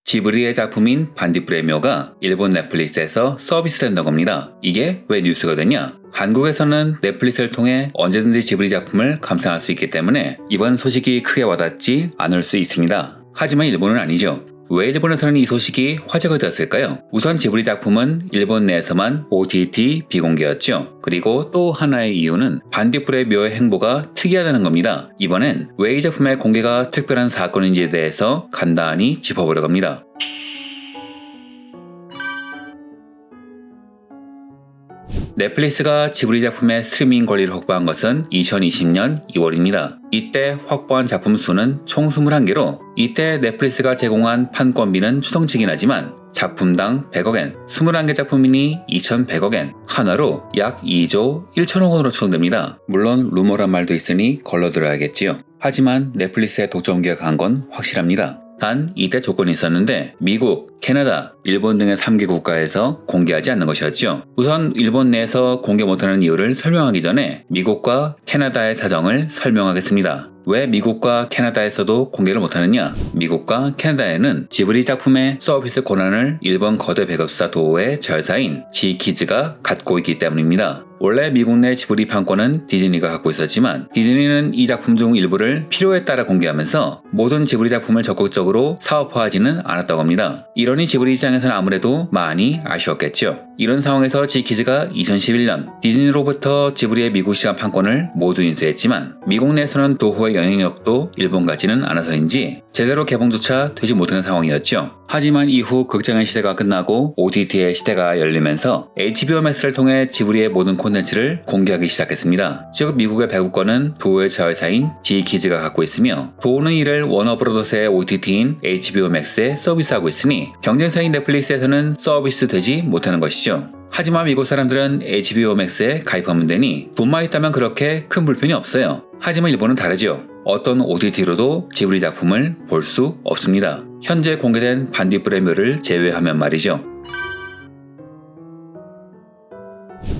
지브리의 작품인 반딧불의 묘가 일본 넷플릭스에서 서비스된다고 합니다. 이게 왜 뉴스가 되냐? 한국에서는 넷플릭스를 통해 언제든지 지브리 작품을 감상할 수 있기 때문에 이번 소식이 크게 와닿지 않을 수 있습니다. 하지만 일본은 아니죠. 왜 일본에서는 이 소식이 화제가 되었을까요? 우선 지브리 작품은 일본 내에서만 OTT 비공개였죠. 그리고 또 하나의 이유는 반딧불의 묘의 행보가 특이하다는 겁니다. 이번엔 왜 이 작품의 공개가 특별한 사건인지에 대해서 간단히 짚어보려고 합니다. 넷플릭스가 지브리 작품의 스트리밍 권리를 확보한 것은 2020년 2월입니다. 이때 확보한 작품 수는 총 21개로 이때 넷플릭스가 제공한 판권비는 추정치긴 하지만 작품당 100억엔, 21개 작품이니 2100억엔, 하나로 약 2조 1천억 원으로 추정됩니다. 물론 루머란 말도 있으니 걸러들어야겠지요. 하지만 넷플릭스의 독점 계약한 건 확실합니다. 단 이때 조건이 있었는데 미국, 캐나다, 일본 등의 3개 국가에서 공개하지 않는 것이었죠. 우선 일본 내에서 공개 못하는 이유를 설명하기 전에 미국과 캐나다의 사정을 설명하겠습니다. 왜 미국과 캐나다에서도 공개를 못하느냐? 미국과 캐나다에는 지브리 작품의 서비스 권한을 일본 거대 배급사 도호의 절사인 G키즈가 갖고 있기 때문입니다. 원래 미국 내 지브리 판권은 디즈니가 갖고 있었지만 디즈니는 이 작품 중 일부를 필요에 따라 공개하면서 모든 지브리 작품을 적극적으로 사업화하지는 않았다고 합니다. 이러니 지브리 입장에서는 아무래도 많이 아쉬웠겠죠. 이런 상황에서 G키즈가 2011년 디즈니로부터 지브리의 미국 시간 판권을 모두 인수했지만 미국 내에서는 도호의 영향력도 일본 같지는 않아서인지 제대로 개봉조차 되지 못하는 상황이었죠. 하지만 이후 극장의 시대가 끝나고 OTT의 시대가 열리면서 HBO Max를 통해 지브리의 모든 콘텐츠를 공개하기 시작했습니다. 즉 미국의 배급권은 도호의 자회사인 G키즈가 갖고 있으며 도호는 이를 워너브로더스의 OTT인 HBO Max에 서비스하고 있으니 경쟁사인 넷플릭스에서는 서비스 되지 못하는 것이죠. 하지만 미국 사람들은 HBO Max에 가입하면 되니 돈만 있다면 그렇게 큰 불편이 없어요. 하지만 일본은 다르죠. 어떤 OTT로도 지브리 작품을 볼 수 없습니다. 현재 공개된 반딧불의 묘를 제외하면 말이죠.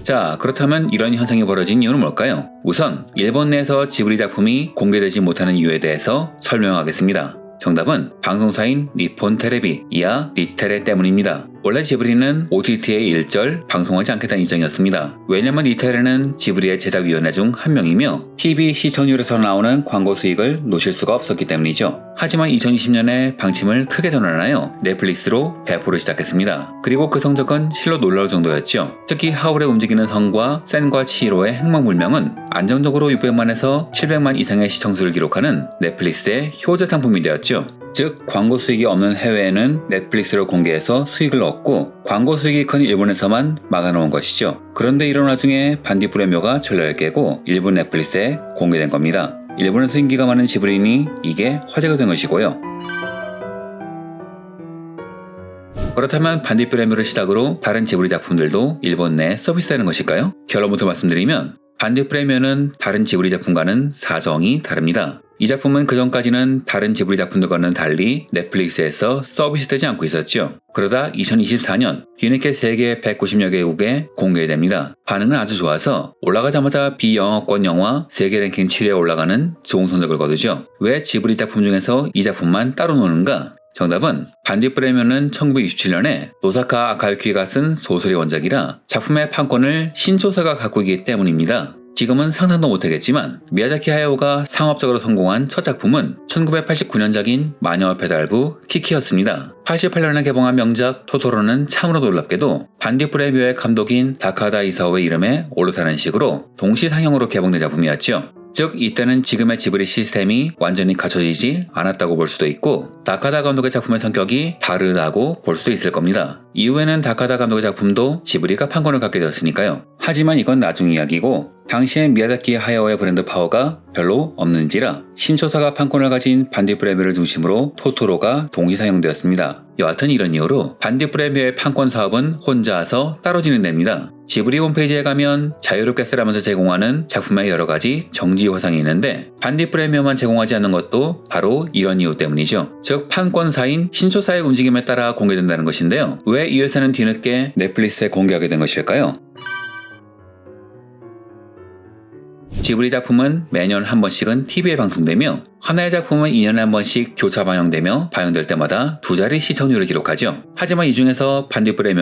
자, 그렇다면 이런 현상이 벌어진 이유는 뭘까요? 우선 일본 내에서 지브리 작품이 공개되지 못하는 이유에 대해서 설명하겠습니다. 정답은 방송사인 니폰 테레비, 이하 니테레 때문입니다. 원래 지브리는 OTT에 일절 방송하지 않겠다는 입장이었습니다. 왜냐면 니테레는 지브리의 제작위원회 중 한 명이며 TV 시청률에서 나오는 광고 수익을 놓칠 수가 없었기 때문이죠. 하지만 2020년에 방침을 크게 전환하여 넷플릭스로 배포를 시작했습니다. 그리고 그 성적은 실로 놀라울 정도였죠. 특히 하울의 움직이는 성과 센과 치히로의 행방불명은 안정적으로 600만에서 700만 이상의 시청수를 기록하는 넷플릭스의 효자 상품이 되었죠. 즉 광고 수익이 없는 해외에는 넷플릭스로 공개해서 수익을 얻고 광고 수익이 큰 일본에서만 막아놓은 것이죠. 그런데 이런 와중에 반딧불의 묘가 전례를 깨고 일본 넷플릭스에 공개된 겁니다. 일본에서 인기가 많은 지브리니 이게 화제가 된 것이고요. 그렇다면 반딧불의 묘를 시작으로 다른 지브리 작품들도 일본 내에 서비스되는 것일까요? 결론부터 말씀드리면 반딧불의 묘는 다른 지브리 작품과는 사정이 다릅니다. 이 작품은 그전까지는 다른 지브리 작품들과는 달리 넷플릭스에서 서비스되지 않고 있었죠. 그러다 2024년 뒤늦게 세계 190여 개국에 공개됩니다. 반응은 아주 좋아서 올라가자마자 비영어권 영화 세계 랭킹 7위에 올라가는 좋은 성적을 거두죠. 왜 지브리 작품 중에서 이 작품만 따로 노는가? 정답은 반딧불의 묘는 1967년에 노사카 아카유키가 쓴 소설의 원작이라 작품의 판권을 신초사가 갖고 있기 때문입니다. 지금은 상상도 못하겠지만 미야자키 하야오가 상업적으로 성공한 첫 작품은 1989년작인 마녀와 배달부 키키였습니다. 88년에 개봉한 명작 토토로는 참으로 놀랍게도 반딧불의 묘의 감독인 다카다 이사오의 이름에 올라타는 식으로 동시 상영으로 개봉된 작품이었죠. 즉 이때는 지금의 지브리 시스템이 완전히 갖춰지지 않았다고 볼 수도 있고 다카다 감독의 작품의 성격이 다르다고 볼 수도 있을 겁니다. 이후에는 다카다 감독의 작품도 지브리가 판권을 갖게 되었으니까요. 하지만 이건 나중 이야기고 당시엔 미야자키 하야오의 브랜드 파워가 별로 없는지라 신초사가 판권을 가진 반딧불의 묘를 중심으로 토토로가 동시 상영되었습니다. 여하튼 이런 이유로 반딧불의 묘의 판권 사업은 혼자서 따로 진행됩니다. 지브리 홈페이지에 가면 자유롭게 쓰라면서 제공하는 작품의 여러가지 정지 화상이 있는데 반딧불의 묘만 제공하지 않는 것도 바로 이런 이유 때문이죠. 즉 판권사인 신초사의 움직임에 따라 공개된다는 것인데요. 왜 이 회사는 뒤늦게 넷플릭스에 공개하게 된 것일까요? 지브리 작품은 매년 한 번씩은 TV에 방송되며 하나의 작품은 2년에 한 번씩 교차 방영되며 방영될 때마다 두 자리 시청률을 기록하죠. 하지만 이 중에서 반딧불의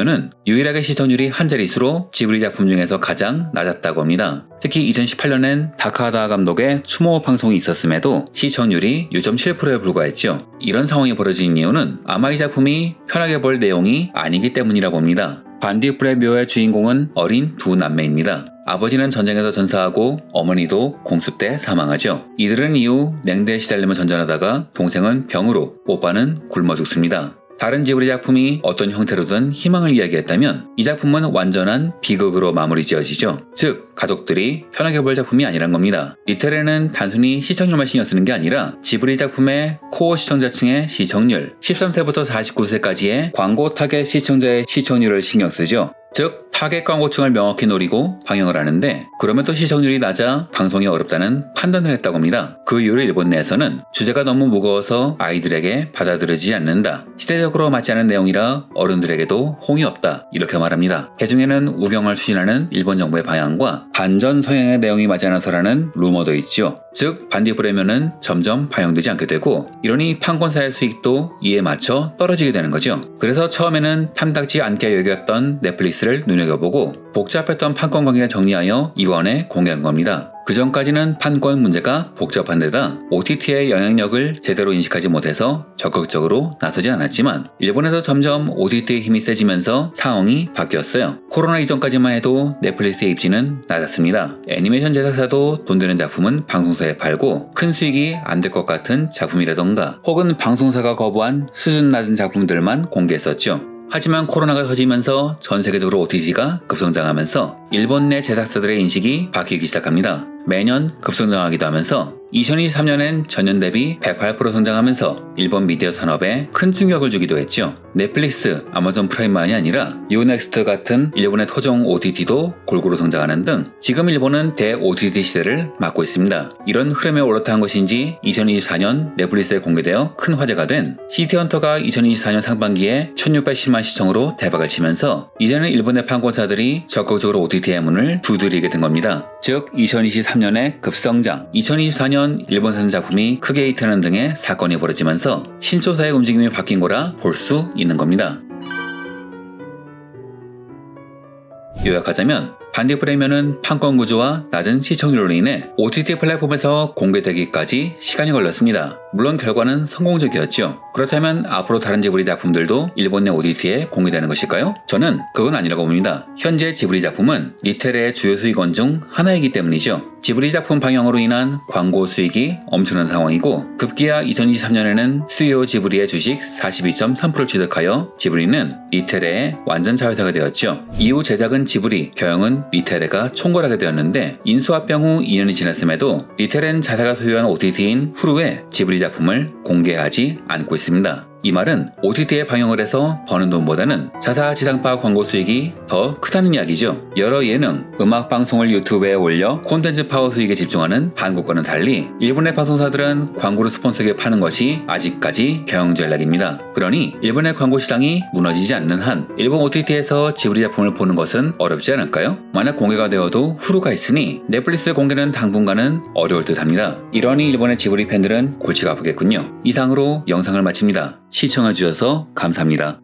유일하게 시청률이 한 자릿수로 지브리 작품 중에서 가장 낮았다고 합니다. 특히 2018년엔 다카하다 감독의 추모 방송이 있었음에도 시청률이 6.7%에 불과했죠. 이런 상황이 벌어진 이유는 아마 이 작품이 편하게 볼 내용이 아니기 때문이라고 합니다. 반딧불의 묘의 주인공은 어린 두 남매입니다. 아버지는 전쟁에서 전사하고 어머니도 공수 때 사망하죠. 이들은 이후 냉대에 시달리며 전전하다가 동생은 병으로, 오빠는 굶어 죽습니다. 다른 지브리 작품이 어떤 형태로든 희망을 이야기했다면 이 작품은 완전한 비극으로 마무리 지어지죠. 즉, 가족들이 편하게 볼 작품이 아니란 겁니다. 리텔에는 단순히 시청률만 신경 쓰는 게 아니라 지브리 작품의 코어 시청자층의 시청률, 13세부터 49세까지의 광고 타겟 시청자의 시청률을 신경 쓰죠. 즉, 타겟 광고층을 명확히 노리고 방영을 하는데 그러면 또 시청률이 낮아 방송이 어렵다는 판단을 했다고 합니다. 그 이유를 일본 내에서는 주제가 너무 무거워서 아이들에게 받아들여지지 않는다. 시대적으로 맞지 않은 내용이라 어른들에게도 홍이 없다. 이렇게 말합니다. 개중에는 우경을 추진하는 일본 정부의 방향과 반전 성향의 내용이 맞지 않아서라는 루머도 있죠. 즉, 반딧불의 묘는 점점 방영되지 않게 되고 이러니 판권사의 수익도 이에 맞춰 떨어지게 되는 거죠. 그래서 처음에는 탐탁지 않게 여겼던 넷플릭스를 눈여겨보고 복잡했던 판권 관계를 정리하여 이번에 공개한 겁니다. 그 전까지는 판권 문제가 복잡한 데다 OTT의 영향력을 제대로 인식하지 못해서 적극적으로 나서지 않았지만 일본에서 점점 OTT의 힘이 세지면서 상황이 바뀌었어요. 코로나 이전까지만 해도 넷플릭스의 입지는 낮았습니다. 애니메이션 제작사도 돈 되는 작품은 방송사에 팔고 큰 수익이 안 될 것 같은 작품이라던가 혹은 방송사가 거부한 수준 낮은 작품들만 공개했었죠. 하지만 코로나가 터지면서 전 세계적으로 OTT가 급성장하면서 일본 내 제작사들의 인식이 바뀌기 시작합니다. 매년 급성장하기도 하면서 2023년엔 전년 대비 108% 성장하면서 일본 미디어 산업에 큰 충격을 주기도 했죠. 넷플릭스, 아마존 프라임만이 아니라 유넥스트 같은 일본의 토종 OTT도 골고루 성장하는 등 지금 일본은 대 OTT 시대를 맞고 있습니다. 이런 흐름에 올라타는 것인지 2024년 넷플릭스에 공개되어 큰 화제가 된 시티헌터가 2024년 상반기에 1610만 시청으로 대박을 치면서 이제는 일본의 판권사들이 적극적으로 OTT의 문을 두드리게 된 겁니다. 즉 2023년의 급성장, 2024년 일본산 작품이 크게 히트하는 등의 사건이 벌어지면서 신초사의 움직임이 바뀐 거라 볼 수 있는 겁니다. 요약하자면 반딧불의 묘는 판권 구조와 낮은 시청률로 인해 OTT 플랫폼에서 공개되기까지 시간이 걸렸습니다. 물론 결과는 성공적이었죠. 그렇다면 앞으로 다른 지브리 작품들도 일본 내 OTT에 공개되는 것일까요? 저는 그건 아니라고 봅니다. 현재 지브리 작품은 리텔의 주요 수익원 중 하나이기 때문이죠. 지브리 작품 방영으로 인한 광고 수익이 엄청난 상황이고 급기야 2023년에는 스튜디오 지브리의 주식 42.3%를 취득하여 지브리는 리테레의 완전 자회사가 되었죠. 이후 제작은 지브리, 경영은 리테레가 총괄하게 되었는데 인수합병 후 2년이 지났음에도 리테레는 자사가 소유한 OTT인 후루에 지브리 작품을 공개하지 않고 있습니다. 이 말은 OTT에 방영을 해서 버는 돈보다는 자사 지상파 광고 수익이 더 크다는 이야기죠. 여러 예능, 음악 방송을 유튜브에 올려 콘텐츠 파워 수익에 집중하는 한국과는 달리 일본의 방송사들은 광고를 스폰서에게 파는 것이 아직까지 경영 전략입니다. 그러니 일본의 광고 시장이 무너지지 않는 한 일본 OTT에서 지브리 작품을 보는 것은 어렵지 않을까요? 만약 공개가 되어도 후루가 있으니 넷플릭스 공개는 당분간은 어려울 듯 합니다. 이러니 일본의 지브리 팬들은 골치가 아프겠군요. 이상으로 영상을 마칩니다. 시청해주셔서 감사합니다.